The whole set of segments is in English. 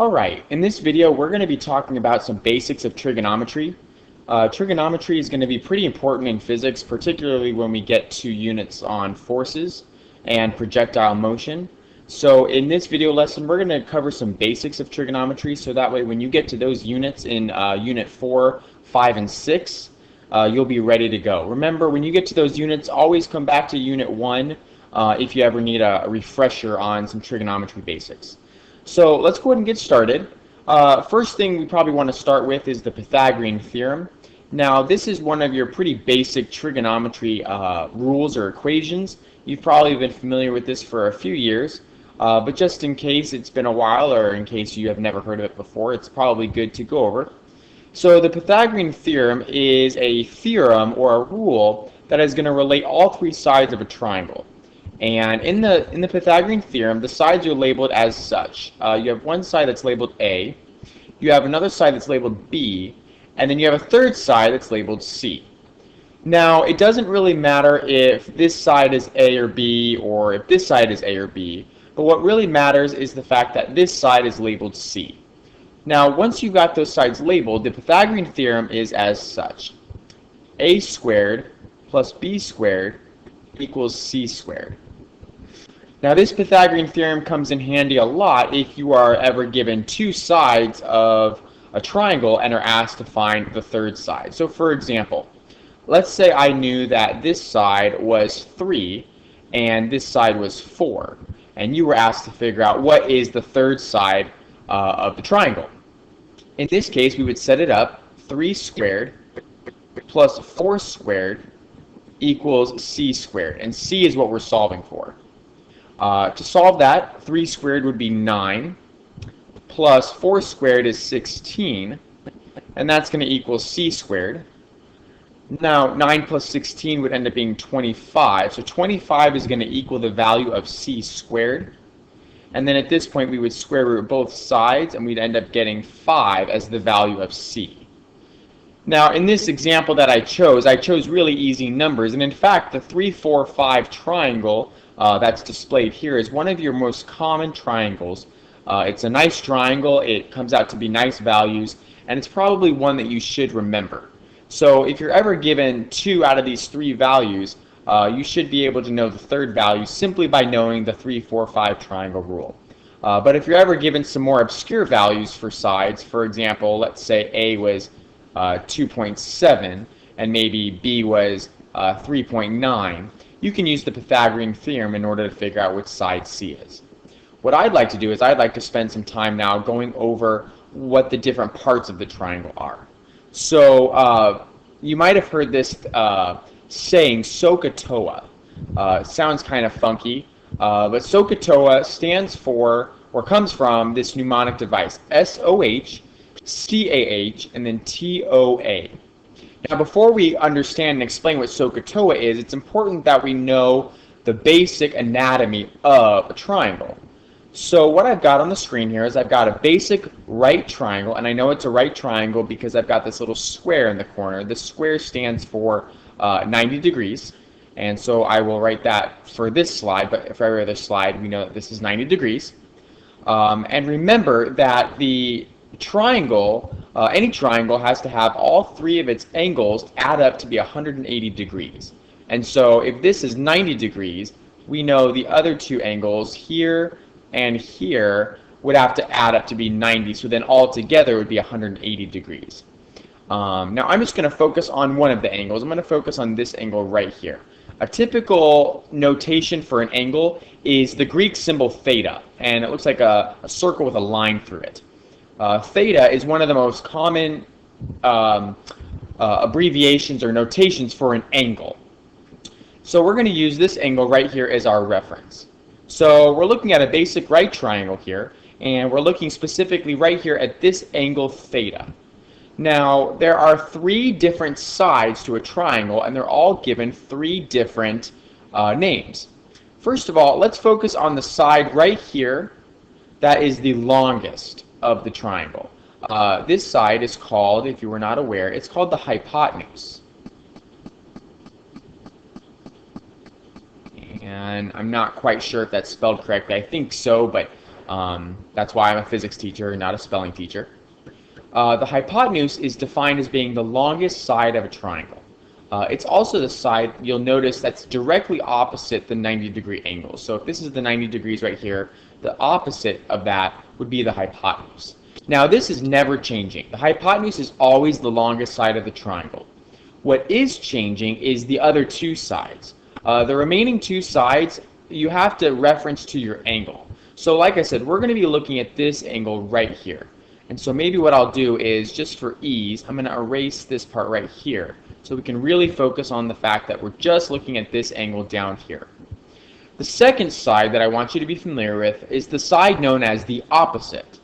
Alright, in this video we're going to be talking about some basics of trigonometry. Trigonometry is going to be pretty important in physics, particularly when we get to units on forces and projectile motion. So in this video lesson we're going to cover some basics of trigonometry, so that way when you get to those units in Unit 4, 5, and 6, you'll be ready to go. Remember, when you get to those units, always come back to Unit 1 if you ever need a refresher on some trigonometry basics. So let's go ahead and get started. First thing we probably want to start with is the Pythagorean Theorem. Now this is one of your pretty basic trigonometry rules or equations. You've probably been familiar with this for a few years, but just in case it's been a while or in case you have never heard of it before, it's probably good to go over. So the Pythagorean Theorem is a theorem or a rule that is going to relate all three sides of a triangle. And in the Pythagorean Theorem, the sides are labeled as such. You have one side that's labeled A, you have another side that's labeled B, and then you have a third side that's labeled C. Now, it doesn't really matter if this side is A or B, or if this side is A or B, but what really matters is the fact that this side is labeled C. Now, once you've got those sides labeled, the Pythagorean Theorem is as such. A squared plus B squared equals C squared. Now this Pythagorean theorem comes in handy a lot if you are ever given two sides of a triangle and are asked to find the third side. So for example, let's say I knew that this side was 3 and this side was 4, and you were asked to figure out what is the third side of the triangle. In this case, we would set it up 3 squared plus 4 squared equals C squared, and C is what we're solving for. To solve that, 3 squared would be 9, plus 4 squared is 16, and that's going to equal C squared. Now, 9 plus 16 would end up being 25, so 25 is going to equal the value of C squared. And then at this point, we would square root both sides, and we'd end up getting 5 as the value of C. Now, in this example that I chose really easy numbers, and in fact, the 3, 4, 5 triangle that's displayed here is one of your most common triangles. It's a nice triangle, it comes out to be nice values, and it's probably one that you should remember. So if you're ever given 2 out of these 3 values, you should be able to know the third value simply by knowing the 3, 4, 5 triangle rule. But if you're ever given some more obscure values for sides, for example, let's say A was 2.7 and maybe B was 3.9, you can use the Pythagorean theorem in order to figure out which side C is. What I'd like to do is I'd like to spend some time now going over what the different parts of the triangle are. So you might have heard this saying Sohcahtoa. Sounds kind of funky, but Sohcahtoa stands for or comes from this mnemonic device, SOH, CAH, and then TOA. Now, before we understand and explain what Sohcahtoa is, it's important that we know the basic anatomy of a triangle. So what I've got on the screen here is I've got a basic right triangle, and I know it's a right triangle because I've got this little square in the corner. The square stands for 90 degrees, and so I will write that for this slide, but for every other slide we know that this is 90 degrees. And remember that the triangle, any triangle has to have all 3 of its angles add up to be 180 degrees. And so if this is 90 degrees, we know the other 2 angles here and here would have to add up to be 90, so then all together would be 180 degrees. Now I'm just going to focus on one of the angles. I'm going to focus on this angle right here. A typical notation for an angle is the Greek symbol theta, and it looks like a circle with a line through it. Theta is one of the most common abbreviations or notations for an angle. So we're going to use this angle right here as our reference. So we're looking at a basic right triangle here, and we're looking specifically right here at this angle theta. Now, there are 3 different sides to a triangle, and they're all given 3 different names. First of all, let's focus on the side right here that is the longest of the triangle. This side is called, if you were not aware, it's called the hypotenuse. And I'm not quite sure if that's spelled correctly. I think so, but That's why I'm a physics teacher, not a spelling teacher. The hypotenuse is defined as being the longest side of a triangle. It's also the side, you'll notice, that's directly opposite the 90-degree angle. So if this is the 90 degrees right here, the opposite of that would be the hypotenuse. Now this is never changing. The hypotenuse is always the longest side of the triangle. What is changing is the other two sides. The remaining two sides, you have to reference to your angle. So like I said, we're going to be looking at this angle right here. And so maybe what I'll do is, just for ease, I'm going to erase this part right here so we can really focus on the fact that we're just looking at this angle down here. The second side that I want you to be familiar with is the side known as the opposite.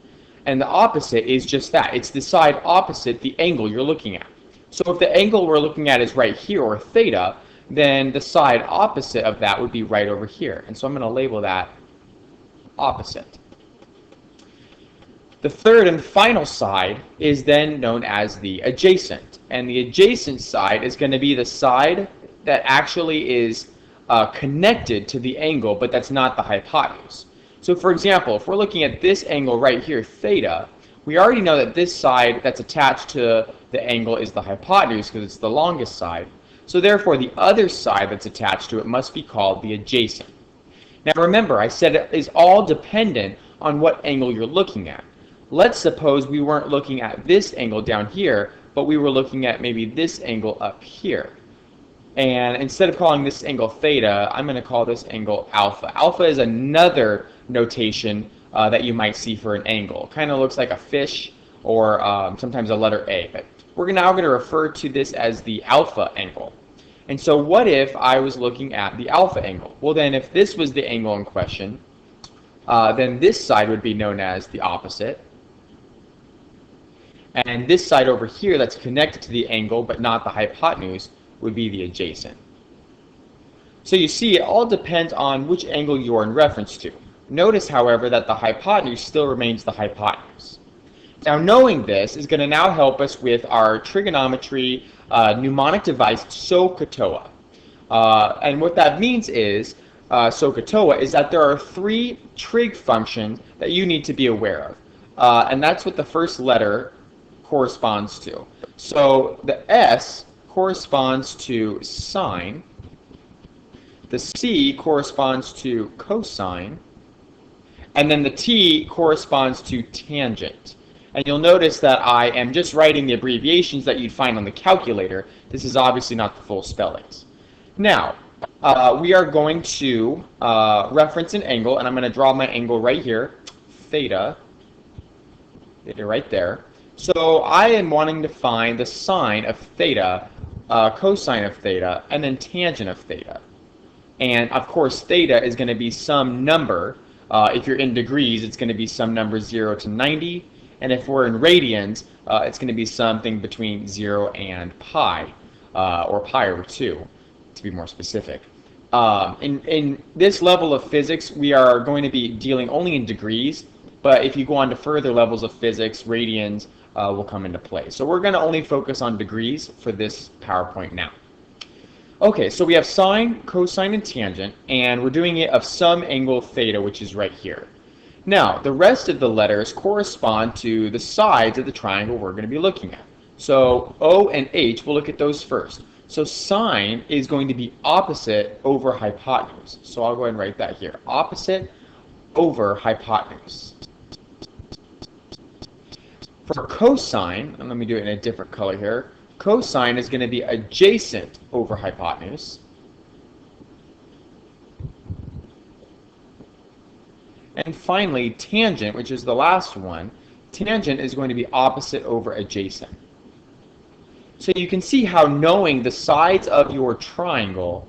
And the opposite is just that. It's the side opposite the angle you're looking at. So if the angle we're looking at is right here, or theta, then the side opposite of that would be right over here. And so I'm going to label that opposite. The third and final side is then known as the adjacent. And the adjacent side is going to be the side that actually is connected to the angle, but that's not the hypotenuse. So for example, if we're looking at this angle right here, theta, we already know that this side that's attached to the angle is the hypotenuse because it's the longest side. So therefore, the other side that's attached to it must be called the adjacent. Now remember, I said it is all dependent on what angle you're looking at. Let's suppose we weren't looking at this angle down here, but we were looking at maybe this angle up here. And instead of calling this angle theta, I'm going to call this angle alpha. Alpha is another notation that you might see for an angle. Kind of looks like a fish or sometimes a letter A. But we're now going to refer to this as the alpha angle. And so what if I was looking at the alpha angle? Well then, if this was the angle in question, then this side would be known as the opposite. And this side over here that's connected to the angle but not the hypotenuse would be the adjacent. So you see, it all depends on which angle you are in reference to. Notice, however, that the hypotenuse still remains the hypotenuse. Now knowing this is going to now help us with our trigonometry mnemonic device, Sohcahtoa. And what that means is, Sohcahtoa, is that there are three trig functions that you need to be aware of. And that's what the first letter corresponds to. So the S corresponds to sine, the C corresponds to cosine, and then the T corresponds to tangent. And you'll notice that I am just writing the abbreviations that you'd find on the calculator. This is obviously not the full spellings. Now, we are going to reference an angle, and I'm going to draw my angle right here, theta right there. So I am wanting to find the sine of theta, cosine of theta, and then tangent of theta. And of course, theta is going to be some number. If you're in degrees, it's going to be some number 0 to 90. And if we're in radians, it's going to be something between 0 and pi, or pi over 2, to be more specific. In this level of physics, we are going to be dealing only in degrees. But if you go on to further levels of physics, radians will come into play. So we're going to only focus on degrees for this PowerPoint now. Okay, so we have sine, cosine, and tangent, and we're doing it of some angle theta, which is right here. Now, the rest of the letters correspond to the sides of the triangle we're going to be looking at. So O and H, we'll look at those first. So sine is going to be opposite over hypotenuse. So I'll go ahead and write that here. Opposite over hypotenuse. For cosine, and let me do it in a different color here, cosine is going to be adjacent over hypotenuse. And finally, tangent, which is the last one, tangent is going to be opposite over adjacent. So you can see how knowing the sides of your triangle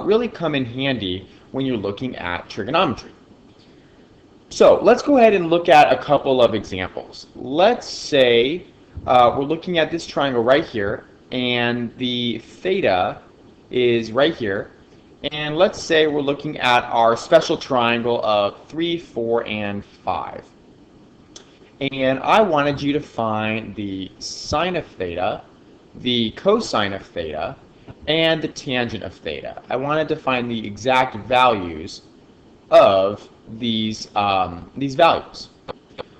really come in handy when you're looking at trigonometry. So let's go ahead and look at a couple of examples. Let's say we're looking at this triangle right here, and the theta is right here. And let's say we're looking at our special triangle of 3, 4, and 5. And I wanted you to find the sine of theta, the cosine of theta, and the tangent of theta. I wanted to find the exact values of these values.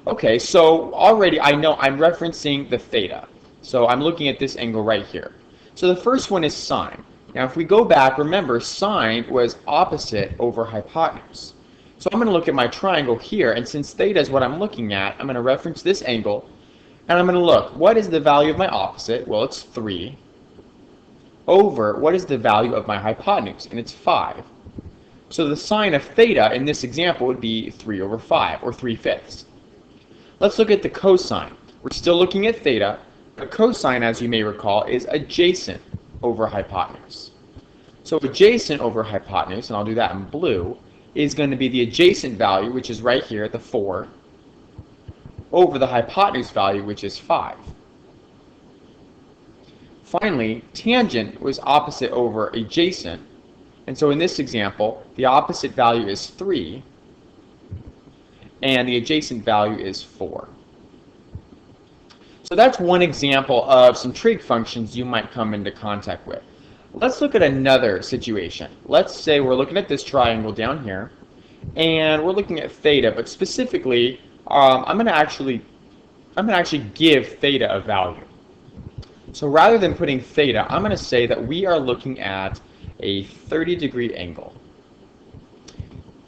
Okay, so already I know I'm referencing the theta. So I'm looking at this angle right here. So the first one is sine. Now if we go back, remember sine was opposite over hypotenuse. So I'm going to look at my triangle here, and since theta is what I'm looking at, I'm going to reference this angle, and I'm going to look, what is the value of my opposite? Well, it's 3, over what is the value of my hypotenuse? And it's 5. So the sine of theta in this example would be 3 over 5, or 3/5. Let's look at the cosine. We're still looking at theta, but cosine, as you may recall, is adjacent over hypotenuse. So adjacent over hypotenuse, and I'll do that in blue, is going to be the adjacent value, which is right here at the 4, over the hypotenuse value, which is 5. Finally, tangent was opposite over adjacent, and so in this example, the opposite value is 3, and the adjacent value is 4. So that's one example of some trig functions you might come into contact with. Let's look at another situation. Let's say we're looking at this triangle down here, and we're looking at theta, but specifically, I'm going to actually give theta a value. So rather than putting theta, I'm going to say that we are looking at a 30-degree angle.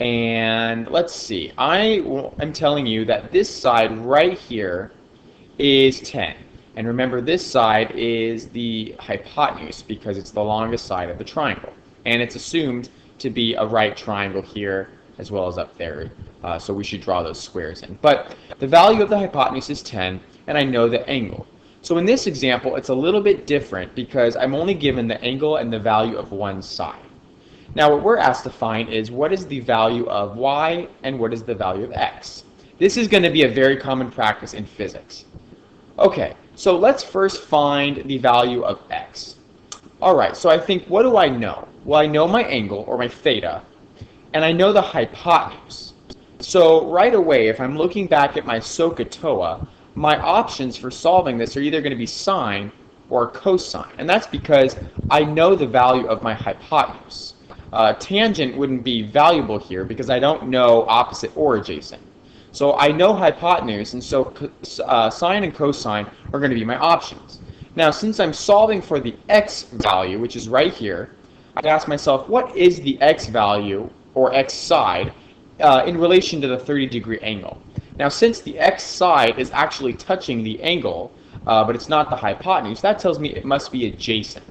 And let's see, I'm telling you that this side right here is 10. And remember, this side is the hypotenuse because it's the longest side of the triangle. And it's assumed to be a right triangle here as well as up there. So we should draw those squares in. But the value of the hypotenuse is 10, and I know the angle. So in this example, it's a little bit different because I'm only given the angle and the value of one side. Now what we're asked to find is what is the value of y and what is the value of x. This is going to be a very common practice in physics. Okay, so let's first find the value of x. Alright, so I think, what do I know? Well, I know my angle, or my theta, and I know the hypotenuse. So right away, if I'm looking back at my Sohcahtoa, my options for solving this are either going to be sine or cosine. And that's because I know the value of my hypotenuse. Tangent wouldn't be valuable here because I don't know opposite or adjacent. So I know hypotenuse, and so sine and cosine are going to be my options. Now, since I'm solving for the x value, which is right here, I'd ask myself, what is the x value, or x side, in relation to the 30-degree angle? Now, since the x side is actually touching the angle, but it's not the hypotenuse, that tells me it must be adjacent.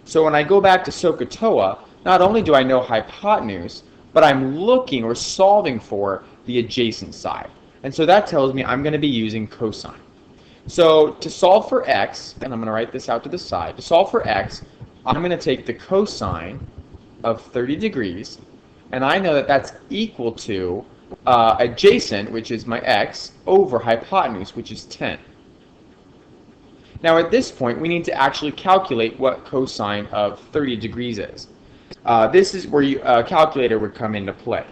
So when I go back to Sohcahtoa, not only do I know hypotenuse, but I'm looking or solving for the adjacent side. And so that tells me I'm going to be using cosine. So to solve for x, and I'm going to write this out to the side, to solve for x, I'm going to take the cosine of 30 degrees, and I know that that's equal to adjacent, which is my x, over hypotenuse, which is 10. Now at this point, we need to actually calculate what cosine of 30 degrees is. This is where a calculator would come into play.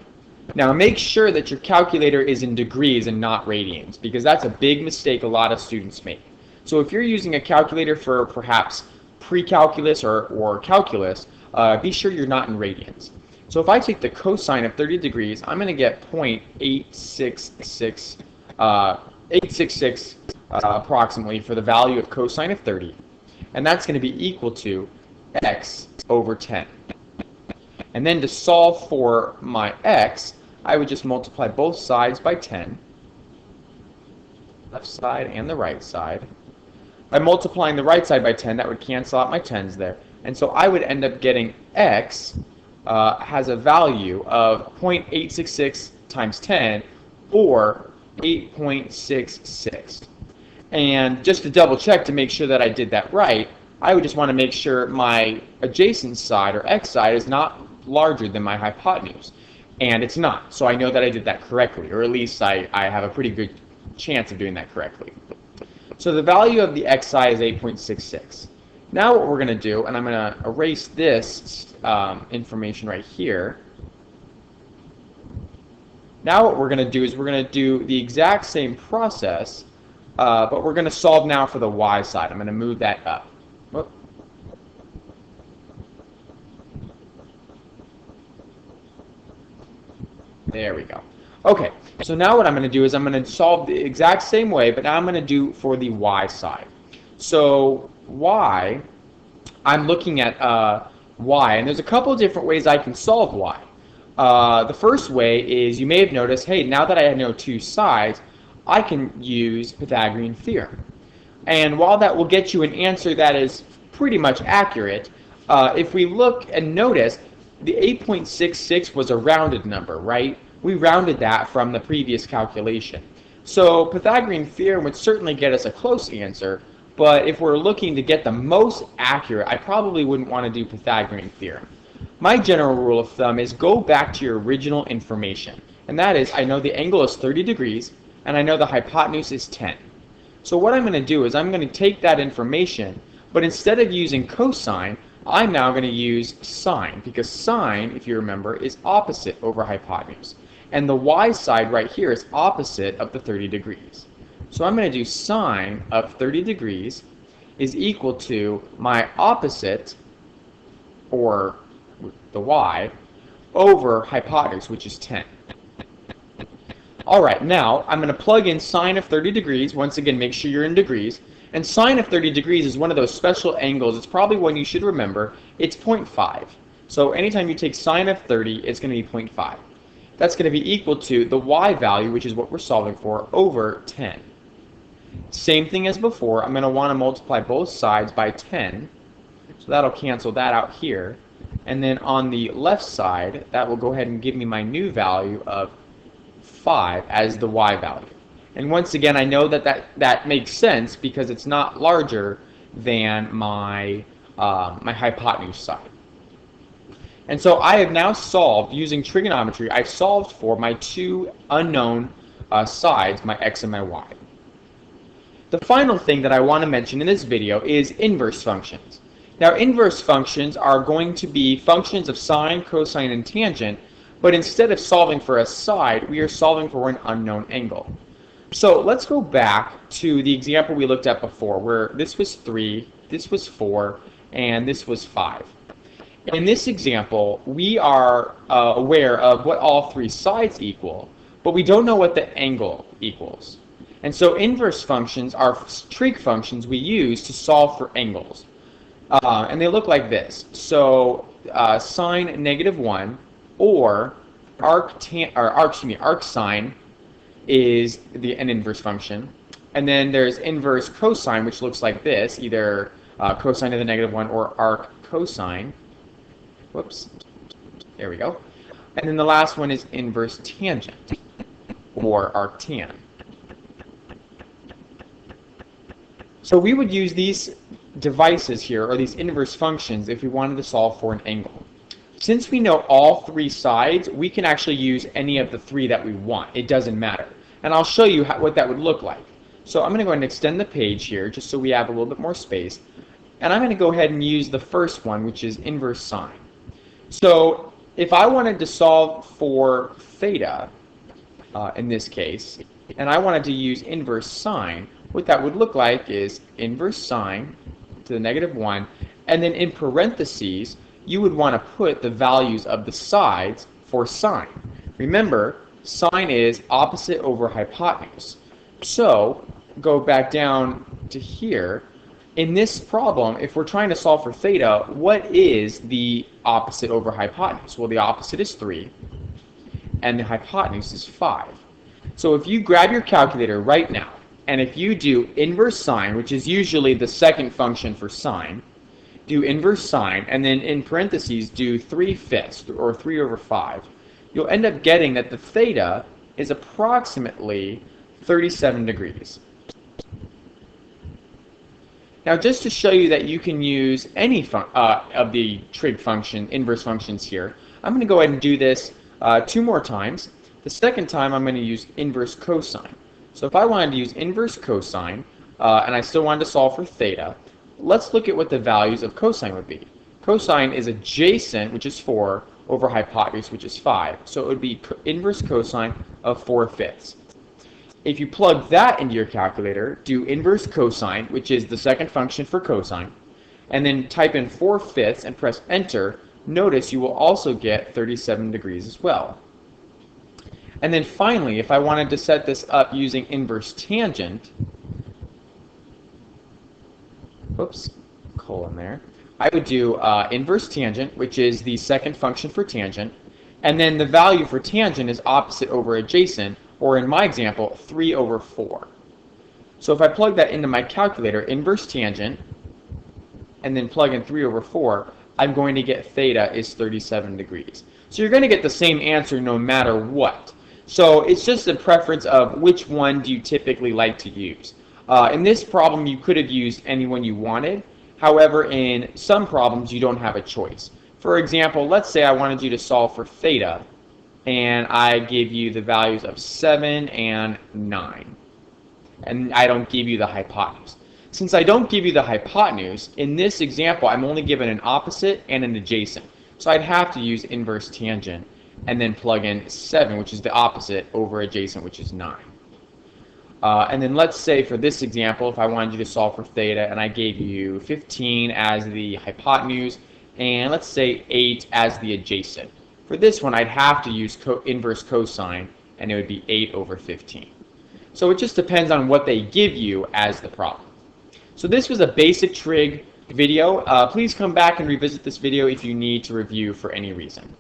Now make sure that your calculator is in degrees and not radians, because that's a big mistake a lot of students make. So if you're using a calculator for perhaps pre-calculus or calculus, be sure you're not in radians. So if I take the cosine of 30 degrees, I'm going to get 0.866 approximately for the value of cosine of 30. And that's going to be equal to x over 10. And then to solve for my x, I would just multiply both sides by 10, left side and the right side. By multiplying the right side by 10, that would cancel out my 10s there. And so I would end up getting x has a value of 0.866 times 10, or 8.66. And just to double check to make sure that I did that right, I would just want to make sure my adjacent side, or x side, is not larger than my hypotenuse. And it's not, so I know that I did that correctly, or at least I have a pretty good chance of doing that correctly. So the value of the x side is 8.66. Now what we're going to do, and I'm going to erase this information right here. Now what we're going to do is we're going to do the exact same process, but we're going to solve now for the y side. I'm going to move that up. Whoop. There we go. Okay, so now what I'm going to do is I'm going to solve the exact same way, but now I'm going to do for the y side. So y, I'm looking at y, and there's a couple of different ways I can solve y. The first way is, you may have noticed, hey, now that I know two sides, I can use Pythagorean Theorem. And while that will get you an answer that is pretty much accurate, if we look and notice, the 8.66 was a rounded number, right? We rounded that from the previous calculation. So Pythagorean Theorem would certainly get us a close answer, but if we're looking to get the most accurate, I probably wouldn't want to do Pythagorean Theorem. My general rule of thumb is go back to your original information, and that is, I know the angle is 30 degrees, and I know the hypotenuse is 10. So what I'm going to do is I'm going to take that information, but instead of using cosine, I'm now going to use sine, because sine, if you remember, is opposite over hypotenuse. And the y side right here is opposite of the 30 degrees. So I'm going to do sine of 30 degrees is equal to my opposite, or the y, over hypotenuse, which is 10. Alright, now I'm going to plug in sine of 30 degrees. Once again, make sure you're in degrees. And sine of 30 degrees is one of those special angles. It's probably one you should remember. It's 0.5. So anytime you take sine of 30, it's going to be 0.5. That's going to be equal to the y value, which is what we're solving for, over 10. Same thing as before. I'm going to want to multiply both sides by 10. So that'll cancel that out here. And then on the left side, that will go ahead and give me my new value of 5 as the y value. And once again, I know that makes sense because it's not larger than my hypotenuse side. And so I have now solved, using trigonometry, I've solved for my two unknown sides, my x and my y. The final thing that I want to mention in this video is inverse functions. Now, inverse functions are going to be functions of sine, cosine, and tangent, but instead of solving for a side, we are solving for an unknown angle. So let's go back to the example we looked at before, where this was 3, this was 4, and this was 5. In this example, we are aware of what all three sides equal, but we don't know what the angle equals. And so inverse functions are trig functions we use to solve for angles. And they look like this. So sine -1, or arc sine is an inverse function. And then there's inverse cosine, which looks like this, either cosine to the -1 or arc cosine. Whoops. There we go. And then the last one is inverse tangent, or arctan. So we would use these devices here, or these inverse functions, if we wanted to solve for an angle. Since we know all three sides, we can actually use any of the three that we want. It doesn't matter. And I'll show you what that would look like. So I'm going to go ahead and extend the page here, just so we have a little bit more space. And I'm going to go ahead and use the first one, which is inverse sine. So if I wanted to solve for theta, in this case, and I wanted to use inverse sine, what that would look like is inverse sine to the -1, and then in parentheses, you would want to put the values of the sides for sine. Remember, sine is opposite over hypotenuse. So go back down to here. In this problem, if we're trying to solve for theta, what is the opposite over hypotenuse? Well, the opposite is 3, and the hypotenuse is 5. So if you grab your calculator right now, and if you do inverse sine, which is usually the second function for sine, do inverse sine, and then in parentheses do 3/5, or 3 over 5, you'll end up getting that the theta is approximately 37 degrees. Now, just to show you that you can use any of the trig function, inverse functions here, I'm going to go ahead and do this 2 more times. The second time, I'm going to use inverse cosine. So if I wanted to use inverse cosine, and I still wanted to solve for theta, let's look at what the values of cosine would be. Cosine is adjacent, which is 4, over hypotenuse, which is 5. So it would be inverse cosine of 4/5. If you plug that into your calculator, do inverse cosine, which is the second function for cosine, and then type in 4/5 and press enter, notice you will also get 37 degrees as well. And then finally, if I wanted to set this up using inverse tangent, whoops, colon there, I would do inverse tangent, which is the second function for tangent, and then the value for tangent is opposite over adjacent, or in my example, 3 over 4. So if I plug that into my calculator, inverse tangent, and then plug in 3 over 4, I'm going to get theta is 37 degrees. So you're going to get the same answer no matter what. So it's just a preference of which one do you typically like to use. In this problem, you could have used any one you wanted. However, in some problems, you don't have a choice. For example, let's say I wanted you to solve for theta, and I give you the values of 7 and 9. And I don't give you the hypotenuse. Since I don't give you the hypotenuse, in this example, I'm only given an opposite and an adjacent. So I'd have to use inverse tangent and then plug in 7, which is the opposite, over adjacent, which is 9. And then let's say for this example, if I wanted you to solve for theta and I gave you 15 as the hypotenuse and let's say 8 as the adjacent. For this one, I'd have to use inverse cosine, and it would be 8 over 15. So it just depends on what they give you as the problem. So this was a basic trig video. Please come back and revisit this video if you need to review for any reason.